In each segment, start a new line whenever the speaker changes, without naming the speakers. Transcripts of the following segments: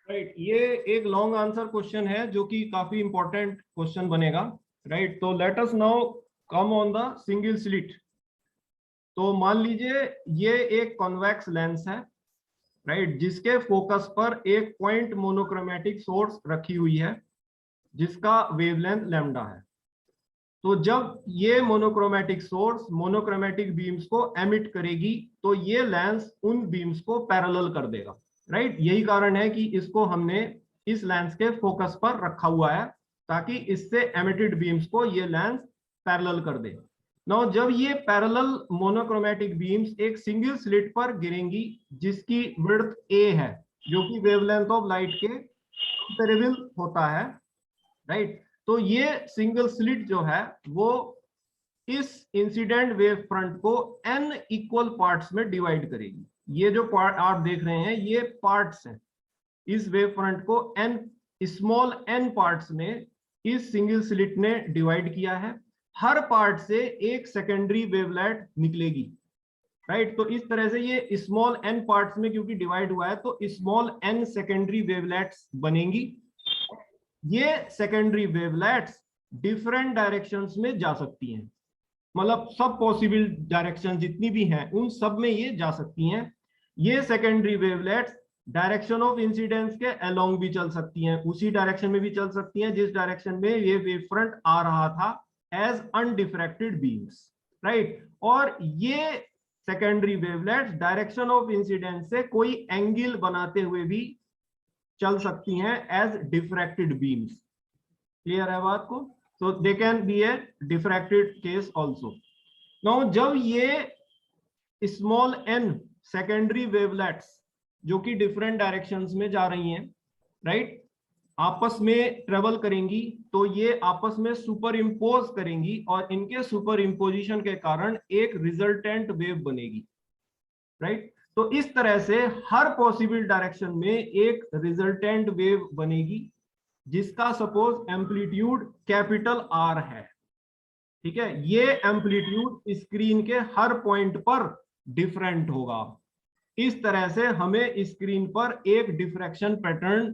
Right, ये एक long answer question है जो कि काफी इंपॉर्टेंट क्वेश्चन बनेगा। राइट, तो let us now come on the single slit. तो मान लीजिए ये एक कॉन्वेक्स लेंस है, राइट, जिसके फोकस पर एक पॉइंट मोनोक्रोमेटिक सोर्स रखी हुई है जिसका वेवलेंथ लैम्डा है। तो जब ये मोनोक्रोमेटिक सोर्स मोनोक्रोमेटिक बीम्स को एमिट करेगी तो ये लेंस उन बीम्स को पैरेलल कर देगा। राइट, यही कारण है कि इसको हमने इस लेंस के फोकस पर रखा हुआ है ताकि इससे एमिटेड बीम्स को ये लेंस पैरेलल कर दे। नाउ जब ये पैरेलल मोनोक्रोमेटिक बीम्स एक सिंगल स्लिट पर गिरेंगी जिसकी विड्थ a है, जो कि वेवलेंथ ऑफ लाइट के कंपेरेबल होता है, राइट, तो ये सिंगल स्लिट जो है वो इस इंसिडेंट वेव फ्रंट को n इक्वल पार्ट्स में डिवाइड करेगी। ये जो पार्ट आप देख रहे हैं ये पार्ट्स हैं। इस वेव फ्रंट को n स्मॉल n पार्ट्स में इस सिंगल स्लिट ने डिवाइड किया है। हर पार्ट से एक सेकेंडरी वेवलेट निकलेगी। राइट, तो इस तरह से ये स्मॉल n पार्ट्स में क्योंकि डिवाइड हुआ है तो स्मॉल n सेकेंडरी वेवलेट्स बनेंगी। ये सेकेंडरी वेवलेट्स डिफरेंट डायरेक्शंस में जा सकती हैं, मतलब सब पॉसिबल डायरेक्शन जितनी भी हैं उन सब में ये जा सकती हैं। ये secondary wavelets direction of incidence के अलोंग भी चल सकती हैं, उसी डायरेक्शन में भी चल सकती हैं जिस डायरेक्शन में ये वेव फ्रंट आ रहा था एज अनडिफ्रैक्टेड बीम्स। राइट, और ये secondary wavelets direction of incidence से कोई एंगल बनाते हुए भी चल सकती हैं एज डिफ्रैक्टेड बीम्स। क्लियर है बात को? So they can be a diffracted case also. Now जब ये small n secondary wavelets जो कि different directions में जा रही हैं, right, आपस में ट्रेवल करेंगी तो ये आपस में सुपर इम्पोज करेंगी और इनके सुपर इम्पोजिशन के कारण एक रिजल्टेंट वेव बनेगी। राइट, तो इस तरह से हर पॉसिबल डायरेक्शन में एक रिजल्टेंट वेव बनेगी जिसका सपोज एम्पलीट्यूड कैपिटल R है। ठीक है, ये एम्पलीट्यूड स्क्रीन के हर पॉइंट पर डिफरेंट होगा। इस तरह से हमें स्क्रीन पर एक डिफ्रैक्शन पैटर्न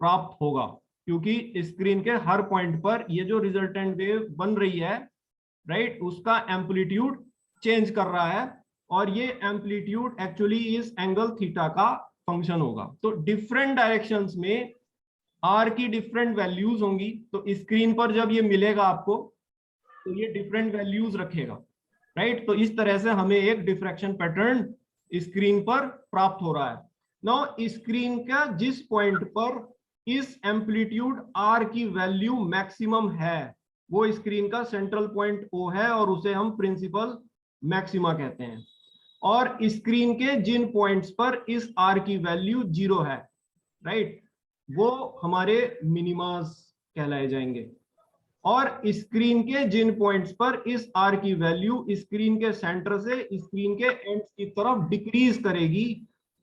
प्राप्त होगा क्योंकि स्क्रीन के हर पॉइंट पर ये जो रिजल्टेंट वेव बन रही है, राइट, उसका एम्पलीट्यूड चेंज कर रहा है और ये एम्पलीट्यूड एक्चुअली इस एंगल थीटा का फंक्शन होगा। तो डिफरेंट डायरेक्शंस में आर की डिफरेंट वैल्यूज होंगी, तो स्क्रीन पर जब ये मिलेगा आपको तो ये डिफरेंट वैल्यूज रखेगा। राइट, तो इस तरह से हमें एक डिफ्रैक्शन पैटर्न स्क्रीन पर प्राप्त हो रहा है। नाउ स्क्रीन का जिस पॉइंट पर इस एम्पलीट्यूड आर की वैल्यू मैक्सिमम है वो स्क्रीन का सेंट्रल पॉइंट ओ है और उसे हम प्रिंसिपल मैक्सिमा कहते हैं। और स्क्रीन के जिन पॉइंट्स पर इस आर की वैल्यू 0 है, राइट, वो हमारे मिनिमास कहलाए जाएंगे। और स्क्रीन के जिन पॉइंट्स पर इस आर की वैल्यू स्क्रीन के सेंटर से स्क्रीन के एंड्स की तरफ डिक्रीज करेगी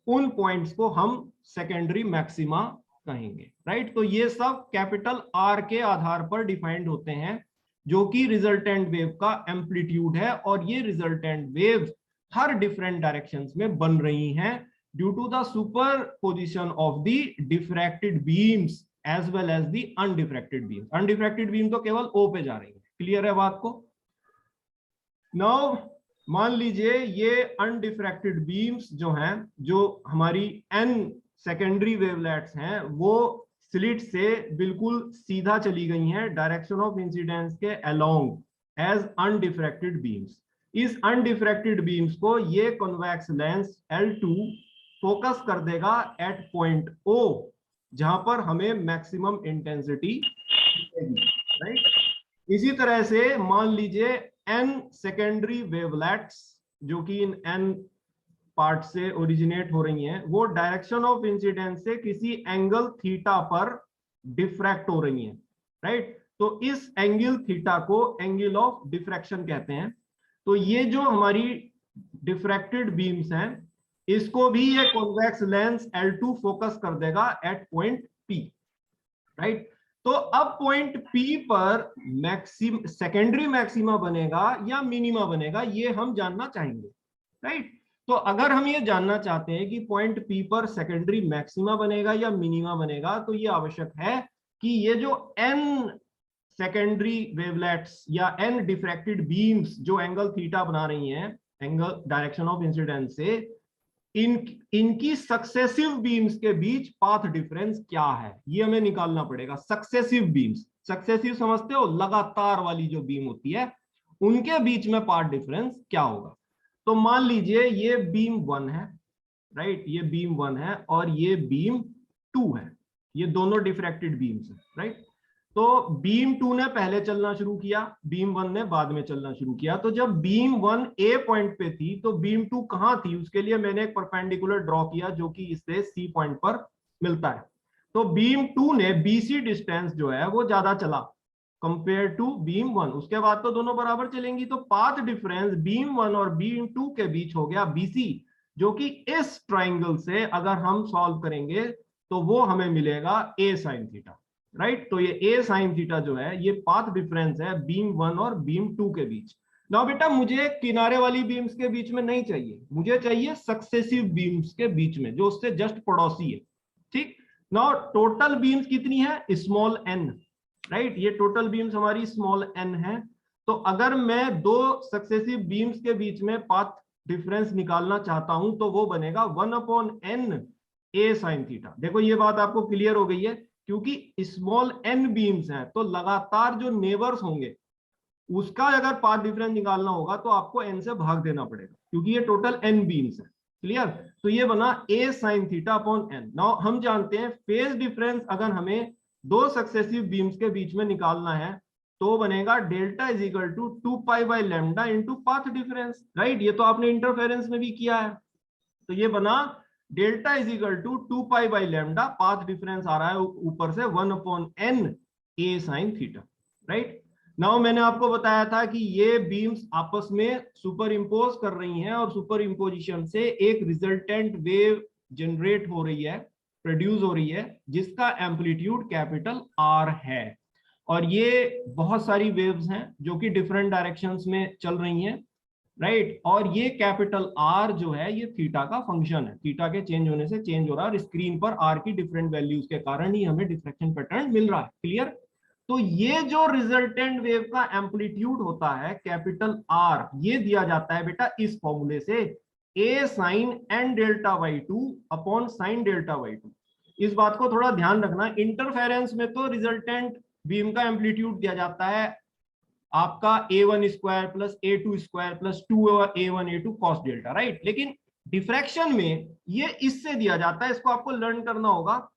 उन पॉइंट्स को हम सेकेंडरी मैक्सिमा कहेंगे। राइट, तो ये सब कैपिटल आर के आधार पर डिफाइंड होते हैं जो कि रिजल्टेंट वेव का एम्पलीट्यूड है और ये रिजल्टेंट वेव हर डिफरेंट डायरेक्शंस में बन रही हैं due to the superposition of the diffracted beams as well as the undiffracted beams. Undiffracted beam तो केवल O पे जा रही है। क्लियर है बात को? Now मान लीजिए ये undiffracted beams जो हैं, जो हमारी n सेकेंडरी वेवलेट्स हैं, वो स्लिट से बिल्कुल सीधा चली गई हैं डायरेक्शन ऑफ इंसिडेंस के अलोंग एज अनडिफ्रैक्टेड बीम्स। इस अनडिफ्रैक्टेड बीम्स को ये कॉन्वेक्स लेंस L2 फोकस कर देगा एट पॉइंट O जहां पर हमें मैक्सिमम इंटेंसिटी मिलेगी। राइट, इसी तरह से मान लीजिए n सेकेंडरी वेवलेट्स जो कि इन n पार्ट से ओरिजिनेट हो रही हैं, वो डायरेक्शन ऑफ इंसिडेंस से किसी एंगल थीटा पर डिफ्रैक्ट हो रही हैं। राइट, तो इस एंगल थीटा को एंगल ऑफ डिफ्रैक्शन कहते हैं। तो ये जो हमारी डिफ्रैक्टेड बीम्स हैं इसको भी ये कॉन्वेक्स लेंस L2 फोकस कर देगा एट पॉइंट P। राइट, तो अब पॉइंट P पर सेकेंडरी मैक्सिमा बनेगा या मिनिमा बनेगा ये हम जानना चाहेंगे। राइट, तो अगर हम ये जानना चाहते हैं कि पॉइंट P पर सेकेंडरी मैक्सिमा बनेगा या मिनिमा बनेगा, तो ये आवश्यक है कि ये जो n सेकेंडरी वेवलेट्स या n डिफ्रैक्टेड बीम्स जो एंगल थीटा बना रही हैं एंगल डायरेक्शन ऑफ इंसिडेंस से, इनकी सक्सेसिव बीम्स के बीच पाथ डिफरेंस क्या है, ये हमें निकालना पड़ेगा। सक्सेसिव बीम्स, सक्सेसिव समझते हो, लगातार वाली जो बीम होती है उनके बीच में पाथ डिफरेंस क्या होगा। तो मान लीजिए ये बीम 1 है, राइट, ये बीम 1 है और ये बीम 2 है, ये दोनों डिफ्रैक्टेड बीम्स है, राइट। तो बीम 2 ने पहले चलना शुरू किया, बीम 1 ने बाद में चलना शुरू किया। तो जब बीम 1 ए पॉइंट पे थी तो बीम 2 कहां थी, उसके लिए मैंने एक परपेंडिकुलर ड्रॉ किया जो कि इससे सी पॉइंट पर मिलता है। तो बीम 2 ने बीसी डिस्टेंस जो है वो ज्यादा चला कंपेयर टू बीम 1, उसके बाद तो दोनों बराबर चलेंगी। तो पाथ डिफरेंस बीम 1 और बीम 2 के बीच हो गया बीसी, जो कि इस ट्राइंगल से अगर हम सॉल्व करेंगे तो वो हमें मिलेगा ए साइन थीटा, राइट। तो ये ए साइन थीटा जो है ये पाथ डिफरेंस है बीम 1 और बीम 2 के बीच। नाउ बेटा मुझे किनारे वाली बीम्स के बीच में नहीं चाहिए, मुझे चाहिए सक्सेसिव बीम्स के बीच में जो उससे जस्ट पड़ोसी है, ठीक। नाउ टोटल बीम्स कितनी है, स्मॉल एन, राइट, ये टोटल बीम्स हमारी स्मॉल एन है। तो अगर मैं दो सक्सेसिव बीम्स के बीच में पाथ डिफरेंस निकालना चाहता हूं तो वो बनेगा 1/n ए साइन थीटा। देखो ये बात आपको क्लियर हो गई है, क्योंकि स्मॉल एन बीम्स हैं तो लगातार जो नेबर्स होंगे उसका अगर पाथ डिफरेंस निकालना होगा तो आपको एन से भाग देना पड़ेगा, क्योंकि ये टोटल एन बीम्स है, क्लियर। तो ये बना A sine theta upon N. Now हम जानते हैं फेज डिफरेंस अगर हमें दो सक्सेसिव बीम्स के बीच में निकालना है तो बनेगा delta is equal to 2 pi by lambda into path difference, right. ये तो आपने इंटरफेरेंस में भी किया है। तो ये बना delta is equal to 2 pi by lambda, path difference आ रहा है ऊपर से 1/n a sine theta, right. Now मैंने आपको बताया था कि ये बीम्स आपस में सुपर इंपोज कर रही हैं और सुपर इंपोजिशन से एक रिजल्टेंट वेव जनरेट हो रही है, प्रोड्यूस हो रही है, जिसका एम्पलीट्यूड कैपिटल आर है। और ये बहुत सारी वेव्स हैं जो कि डिफरेंट डायरेक्शंस में चल रही हैं, राइट। और ये कैपिटल आर जो है ये थीटा का फंक्शन है, थीटा के चेंज होने से चेंज हो रहा है और स्क्रीन पर आर की डिफरेंट वैल्यूज के कारण ही हमें डिफ्रैक्शन पैटर्न मिल रहा है, क्लियर। तो ये जो रिजल्टेंट वेव का एम्पलीट्यूड होता है कैपिटल आर, ये दिया जाता है बेटा इस फॉर्मूले से, a sine N delta by 2 upon sine delta by 2। इस बात को थोड़ा ध्यान रखना, इंटरफेरेंस में तो रिजल्टेंट बीम का एम्पलीट्यूड दिया जाता है आपका a1 square plus a2 square plus 2a1 a2 cos delta, right. लेकिन डिफ्रैक्शन में ये इससे दिया जाता है, इसको आपको लर्न करना होगा,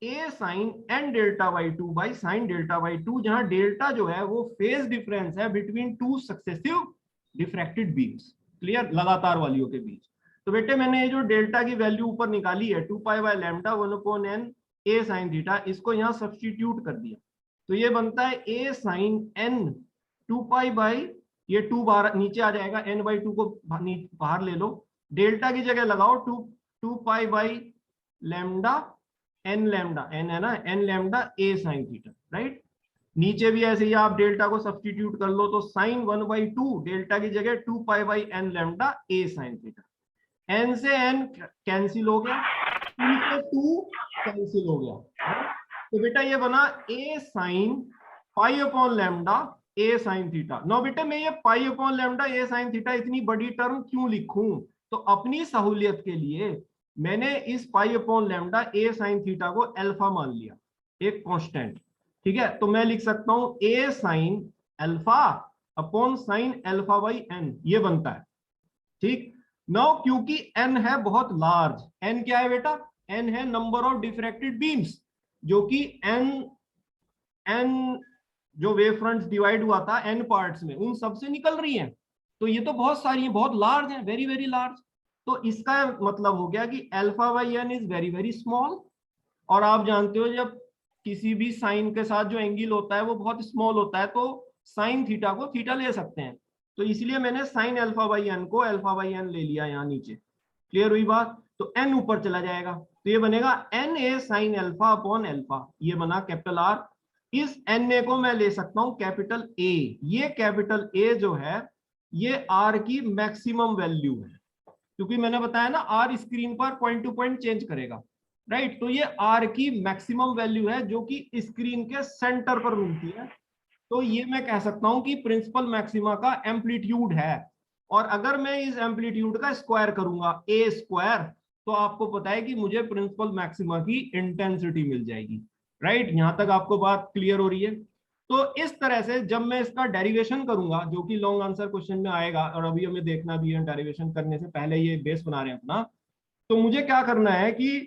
a sine N delta by 2 by sine delta by 2, जहां डेल्टा जो है वो फेज डिफरेंस है between two successive diffracted beams, clear, लगातार वालियों के बीच। तो बेटे मैंने ये जो डेल्टा की वैल्यू ऊपर निकाली है 2 pi by lambda 1/n a sine theta, इसको यहाँ सब्स्टिट्यूट कर दिया तो ये बनता है a sine n 2 pi by, ये 2 बाहर नीचे आ जाएगा, n बाई 2 को बाहर ले लो, डेल्टा की जगह लगाओ 2 pi by lambda n lambda, n है ना, n lambda a sign theta, right. नीचे भी ऐसे ही आप डेल्टा को सब्स्टिट्यूट कर लो तो साइन 1/2 डेल्टा की जगह 2 pi by n lambda a sine theta, n से n कैंसिल हो गया, 2 से 2 कैंसिल हो गया, तो बेटा ये बना a sine pi upon lambda A sine theta. No बेटा मैं ये pi upon lambda A sine theta इतनी बड़ी टर्म क्यों लिखूं, तो अपनी सहूलियत के लिए मैंने इस पाई upon lambda A sine theta को अल्फा मान लिया, एक कांस्टेंट, ठीक है। तो मैं लिख सकता हूं a sine alpha upon sine alpha by N, ये बनता है, ठीक। नो क्योंकि एन है बहुत लार्ज, एन क्या है बेटा, एन है नंबर ऑफ डिफ्रैक्टेड बीम्स, जो कि एन जो वेव फ्रंट्स डिवाइड हुआ था एन पार्ट्स में, उन सब से निकल रही हैं। तो ये तो बहुत सारी है, बहुत लार्ज है, वेरी वेरी लार्ज। तो इसका मतलब हो गया कि alpha by N is very very small. और आप जानते हो जब किसी भी साइन के साथ जो एंगल होता है वो बहुत स्मॉल होता है तो साइन थीटा को थीटा ले सकते हैं, तो इसलिए मैंने साइन अल्फा बाई एन को अल्फा बाई एन ले लिया यहाँ नीचे, क्लियर हुई बात। तो एन ऊपर चला जाएगा तो ये बनेगा N A sine alpha upon alpha, ये बना कैपिटल आर। इस एन ए को मैं ले सकता हूं कैपिटल ए, ये कैपिटल ए जो है ये आर की मैक्सिमम वैल्यू है, क्योंकि मैंने बताया ना आर स्क्रीन पर पॉइंट टू पॉइंट चेंज करेगा, राइट। तो ये आर की मैक्सिमम वैल्यू है जो कि स्क्रीन के सेंटर पर मिलती है। तो ये मैं कह सकता हूं कि प्रिंसिपल मैक्सिमा का एम्पलीट्यूड है। और अगर मैं इस एम्पलीट्यूड का स्क्वायर करूंगा ए स्क्वायर, तो आपको पता है कि मुझे प्रिंसिपल मैक्सिमा की इंटेंसिटी मिल जाएगी, राइट। यहां तक आपको बात क्लियर हो रही है। तो इस तरह से जब मैं इसका डेरिवेशन करूंगा, जो कि लॉन्ग आंसर क्वेश्चन में आएगा, और अभी हमें देखना भी है, डेरिवेशन करने से पहले ये बेस बना रहे हैं अपना, तो मुझे क्या करना है कि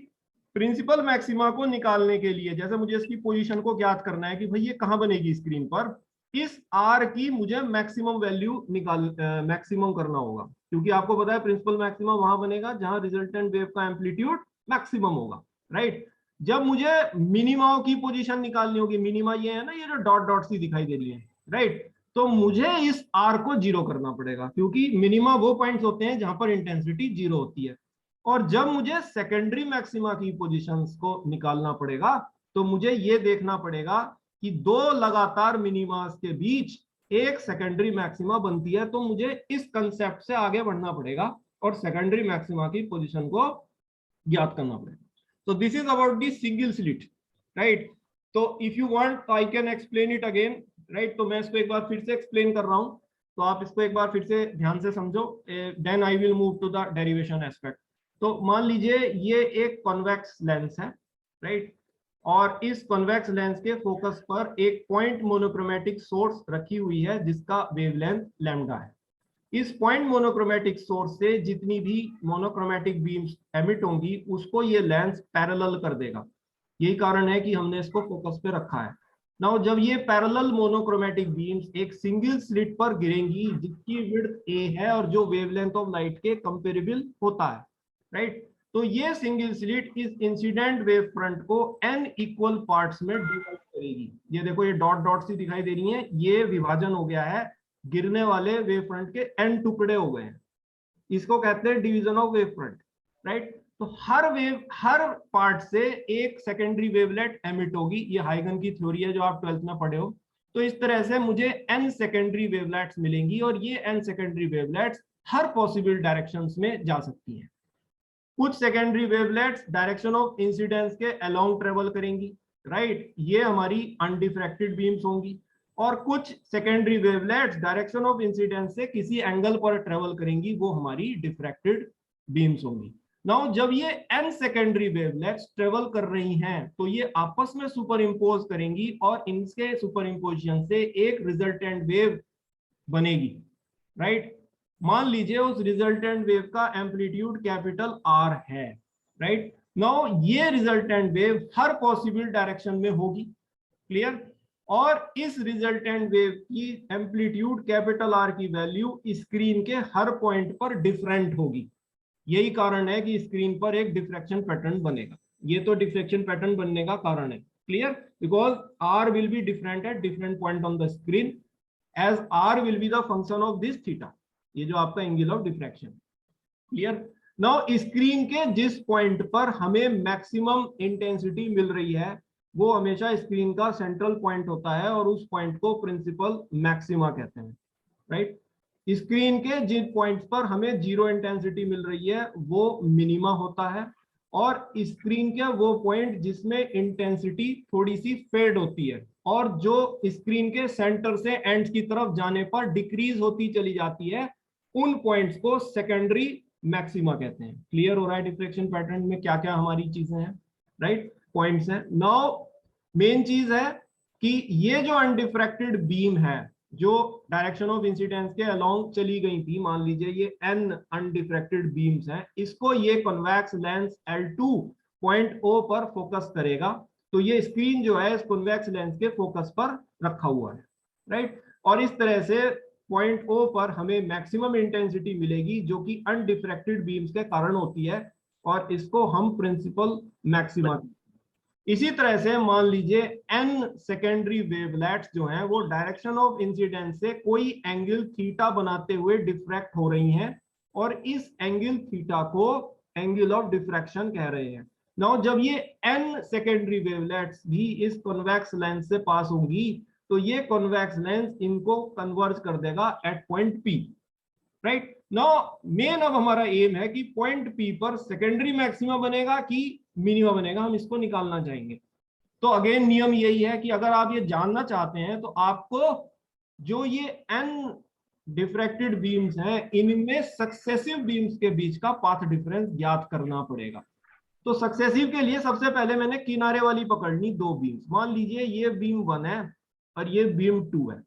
प्रिंसिपल मैक्सिमा को निकालने के लिए, जैसे मुझे इसकी पोजीशन को ज्ञात करना है कि भाई ये कहां बनेगी स्क्रीन पर, इस आर की मुझे मैक्सिमम वैल्यू मैक्सिमम करना होगा। क्योंकि आपको पता है प्रिंसिपल मैक्सिमा वहां बनेगा जहां रिजल्टेंट वेव का एम्पलीट्यूड मैक्सिमम होगा, राइट। जब मुझे मिनिमा की पोजीशन निकालनी होगी, मिनिमा ये है ना, ये जो डॉट डॉट सी दिखाई दे रही है, राइट, तो मुझे इस आर को जीरो करना पड़ेगा, क्योंकि मिनिमा वो पॉइंट्स होते हैं जहां पर इंटेंसिटी जीरो होती है। और जब मुझे सेकेंडरी मैक्सिमा की पोजीशंस को निकालना पड़ेगा, तो मुझे ये देखना पड़ेगा कि दो लगातार मिनिमास के बीच एक सेकेंडरी मैक्सिमा बनती है। तो मुझे इस कंसेप्ट से आगे बढ़ना पड़ेगा और सेकेंडरी मैक्सिमा की पोजीशन को ज्ञात करना पड़ेगा। तो this is about the single slit, right. तो if you want I can explain it again, right. तो मैं इसको एक बार फिर से एक्सप्लेन कर रहा हूं, तो आप इसको एक बार फिर से ध्यान से समझो, then I will move to the derivation aspect. तो मान लीजिए ये एक कॉन्वेक्स लेंस है, राइट, और इस कॉन्वेक्स लेंस के फोकस पर एक पॉइंट मोनोक्रोमेटिक सोर्स रखी हुई है जिसका वेवलेंथ लैम्डा है। इस पॉइंट मोनोक्रोमेटिक सोर्स से जितनी भी मोनोक्रोमेटिक बीम्स एमिट होंगी उसको ये लेंस पैरेलल कर देगा। यही कारण है कि हमने इसको फोकस पे रखा है। नाउ जब ये पैरेलल मोनोक्रोमेटिक बीम्स एक सिंगल स्लिट पर गिरेंगी जिसकी विड्थ ए है और जो वेवलेंथ ऑफ लाइट के कंपेरेबल होता है, राइट, तो ये सिंगल स्लिट इस इंसिडेंट वेव फ्रंट को n इक्वल पार्ट्स में डिवाइड करेगी। ये देखो ये डॉट डॉट सी दिखाई दे रही है, ये विभाजन हो गया है, गिरने वाले वेव फ्रंट के n टुकड़े हो गए हैं। इसको कहते हैं division of wave front, right. तो हर पार्ट से एक सेकेंडरी वेवलेट एमिट होगी। ये हाइगन की थ्योरी है जो आप 12th में पढ़े हो। तो इस तरह से मुझे n सेकेंडरी वेवलेट्स मिलेंगी और ये n सेकेंडरी वेवलेट्स हर पॉसिबल डायरेक्शंस में जा सकती हैं। कुछ secondary wavelets direction of incidence के अलोंग ट्रेवल करेंगी, राइट, ये हमारी अनडिफ्रैक्टेड बीम्स होंगी। और कुछ secondary wavelets direction of incidence से किसी एंगल पर ट्रेवल करेंगी, वो हमारी डिफ्रैक्टेड बीम्स होंगी। नाउ जब ये n सेकेंडरी वेवलेट्स ट्रेवल कर रही हैं तो ये आपस में सुपर इंपोज करेंगी और इनके सुपर इंपोजिशन से एक रिजल्टेंट वेव बनेगी, राइट। मान लीजिए उस रिजल्टेंट वेव का एम्पलीट्यूड कैपिटल R है, राइट। नाउ ये रिजल्टेंट वेव हर पॉसिबल डायरेक्शन में होगी, क्लियर। और इस रिजल्टेंट वेव की एम्पलीट्यूड कैपिटल R की वैल्यू स्क्रीन के हर पॉइंट पर डिफरेंट होगी। यही कारण है कि स्क्रीन पर एक डिफ्रैक्शन पैटर्न बनेगा। ये तो डिफ्रैक्शन पैटर्न बनने का कारण है, clear, because R will be different at different point on the screen as R will be the function of this theta, ये जो आपका angle of diffraction, clear. Now screen के जिस पॉइंट पर हमें मैक्सिमम इंटेंसिटी मिल रही है वो हमेशा स्क्रीन का सेंट्रल पॉइंट होता है और उस पॉइंट को प्रिंसिपल मैक्सिमा कहते हैं, राइट। स्क्रीन के जिन पॉइंट्स पर हमें जीरो इंटेंसिटी मिल रही है वो मिनिमा होता है, और स्क्रीन के वो पॉइंट जिसमें इंटेंसिटी थोड़ी सी फेड होती है और जो स्क्रीन के सेंटर से एंड्स की तरफ जाने पर डिक्रीज होती चली जाती है, उन पॉइंट्स को सेकेंडरी मैक्सिमा कहते हैं। क्लियर हो रहा है डिफ्रेक्शन पैटर्न में क्या क्या हमारी चीजें हैं, राइट, पॉइंट्स हैं। नाउ मेन चीज है कि ये जो अनडिफ्रैक्टेड बीम है जो डायरेक्शन ऑफ इंसिडेंस के अलोंग चली गई थी, मान लीजिए ये n अनडिफ्रैक्टेड बीम्स हैं, इसको ये convex lens L2 point O पर फोकस करेगा। तो ये स्क्रीन जो है इस कॉन्वेक्स लेंस के फोकस पर रखा हुआ है, राइट। और इस तरह से पॉइंट O पर हमें मैक्सिमम इंटेंसिटी मिलेगी जो कि अनडिफ्रैक्टेड बीम्स के कारण होती है, और इसको हम प्रिंसिपल मैक्सिमा। इसी तरह से मान लीजिए n सेकेंडरी वेवलेट्स जो हैं वो डायरेक्शन ऑफ इंसिडेंस से कोई एंगल थीटा बनाते हुए डिफ्रैक्ट हो रही हैं, और इस एंगल थीटा को एंगल ऑफ डिफ्रैक्शन कह रहे हैं। नाउ जब ये n सेकेंडरी वेवलेट्स भी इस कॉन्वेक्स लेंस से पास होंगी तो ये कॉन्वेक्स लेंस इनको कन्वर्ज कर देगा at point P, right now main अब हमारा एम है कि पॉइंट पी पर सेकेंडरी मैक्सिमा बनेगा कि मिनिमा बनेगा, हम इसको निकालना चाहेंगे। तो अगेन नियम यही है कि अगर आप ये जानना चाहते हैं तो आपको जो ये n डिफ्रैक्टेड बीम्स हैं इनमें सक्सेसिव बीम्स के बीच का पाथ डिफरेंस ज्ञात करना पड़ेगा। तो सक्सेसिव के लिए सबसे पहले मैंने किनारे वाली पकड़नी दो बीम्स, मान लीजिए ये बीम 1 है और ये बीम 2 है।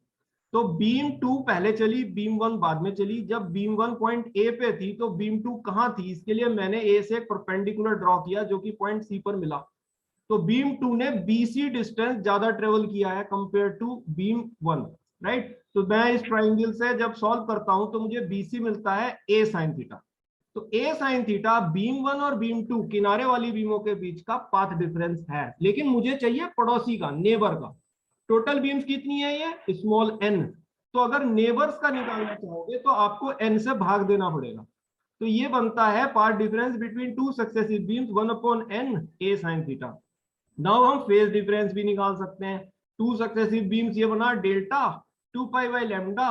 तो बीम 2 पहले चली, बीम 1 बाद में चली। जब बीम 1 पॉइंट ए पे थी तो बीम 2 कहां थी, इसके लिए मैंने ए से एक परपेंडिकुलर ड्रॉ किया जो कि पॉइंट सी पर मिला। तो बीम 2 ने बीसी डिस्टेंस ज्यादा ट्रेवल किया है कंपेयर टू बीम 1, राइट। तो मैं इस ट्राइंगल से जब सॉल्व करता हूं तो मुझे बीसी मिलता है ए साइन थीटा। तो ए साइन थीटा बीम 1 और बीम 2 किनारे वाली बीमों के बीच का पाथ डिफरेंस है, लेकिन मुझे चाहिए पड़ोसी का, नेबर का। टोटल बीम्स कितनी है ये, स्मॉल एन। तो अगर नेबर्स का निकालना चाहोगे तो आपको एन से भाग देना पड़ेगा। तो ये बनता है path difference between two successive beams 1/n a sine theta. Now हम फेज डिफरेंस भी निकाल सकते हैं। टू सक्सेसिव बीम्स ये बना delta 2 pi by lambda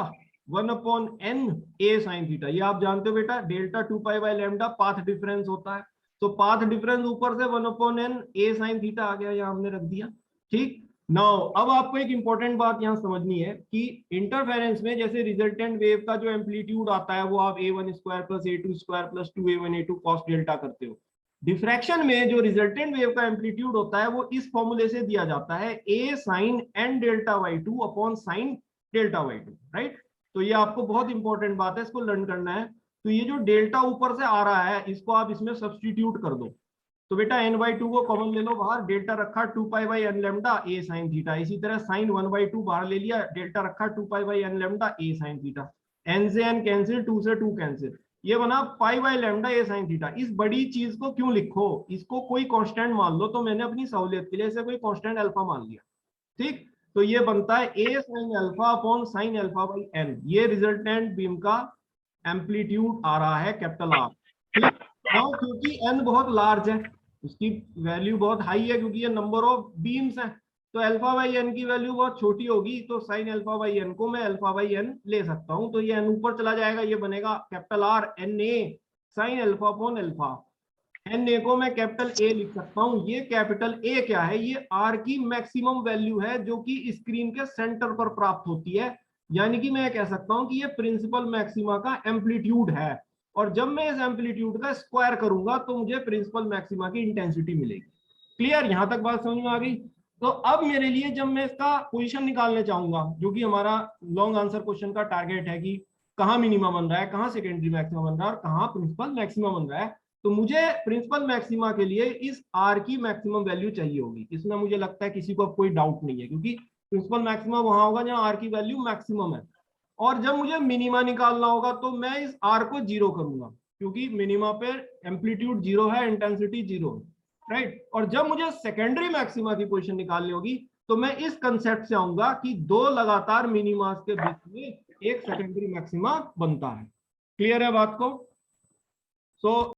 1/n a sine theta. ये आप जानते हो बेटा, delta 2 pi by lambda path difference होता है। तो पाथ डिफरेंस ऊपर से 1/n ए साइन थीटा आ गया, यहाँ हमने रख दिया। ठीक, नाउ अब आपको एक इंपॉर्टेंट बात यहाँ समझनी है कि इंटरफेरेंस में जैसे रिजल्टेंट वेव का जो एम्पलीट्यूड आता है वो आप a1 square plus a2 square plus 2a1 a2 cos delta करते हो। डिफ्रैक्शन में जो रिजल्टेंट वेव का एम्पलीट्यूड होता है वो इस फॉर्मूले से दिया जाता है a sine n delta y2 upon sine delta y2, right. तो ये आपको बहुत इंपॉर्टेंट बात है, इसको लर्न करना है। तो ये जो डेल्टा ऊपर से आ रहा है इसको आप इसमें सब्स्टिट्यूट कर दो। तो बेटा n/2 को कॉमन ले लो बाहर, डेल्टा रखा 2 pi by n lambda a sine theta. इसी तरह साइन 1/2 बाहर ले लिया, डेल्टा रखा 2 pi by n lambda a sine theta. n से n कैंसिल, 2 से 2 कैंसिल, ये बना पाई by lambda a sine theta. इस बड़ी चीज को क्यों लिखो, इसको कोई कांस्टेंट मान लो। तो मैंने अपनी सहूलियत के लिए इसे कोई कांस्टेंट अल्फा मान लिया। ठीक, तो ये बनता है a sign alpha upon sine alpha by n। ये रिजल्टेंट बीम का एम्पलीट्यूड आ रहा है कैपिटल R। ठीक, नाउ क्योंकि n बहुत लार्ज है, उसकी वैल्यू बहुत हाई है क्योंकि ये नंबर ऑफ बीम्स हैं, तो अल्फा बाई एन की वैल्यू बहुत छोटी होगी। तो साइन अल्फा बाई एन को मैं अल्फा बाई एन ले सकता हूं। तो ये एन ऊपर चला जाएगा, ये बनेगा capital R N A sine alpha upon alpha. N A को मैं कैपिटल ए लिख सकता हूं। ये कैपिटल ए क्या है, ये आर की मैक्सिमम वैल्यू है जो कि स्क्रीन के सेंटर पर प्राप्त होती है। यानी कि मैं कह सकता हूं कि ये प्रिंसिपल मैक्सिमा का एम्पलीट्यूड है। और जब मैं इस एम्पलीट्यूड का स्क्वायर करूंगा तो मुझे प्रिंसिपल मैक्सिमा की इंटेंसिटी मिलेगी। क्लियर, यहां तक बात समझ में आ गई। तो अब मेरे लिए जब मैं इसका पोजीशन निकालने चाहूंगा, जो कि हमारा लॉन्ग आंसर क्वेश्चन का टारगेट है कि कहां मिनिमम बन रहा है, कहां सेकेंडरी मैक्सिमा बन रहा है और कहां प्रिंसिपल मैक्सिमा बन रहा है, तो मुझे प्रिंसिपल मैक्सिमा के लिए इस आर की मैक्सिमम वैल्यू चाहिए होगी। इसमें मुझे लगता है किसी को अब कोई डाउट नहीं है, क्योंकि प्रिंसिपल मैक्सिमा वहां होगा जहां आर की वैल्यू मैक्सिमम है। और जब मुझे मिनिमा निकालना होगा तो मैं इस आर को जीरो करूंगा, क्योंकि मिनिमा पे एम्पलीट्यूड जीरो है, इंटेंसिटी जीरो है, राइट। और जब मुझे सेकेंडरी मैक्सिमा की पोजीशन निकालनी होगी तो मैं इस कंसेप्ट से आऊंगा कि दो लगातार मिनिमास के बीच में एक सेकेंडरी मैक्सिमा बनता है। क्लियर है बात को? सो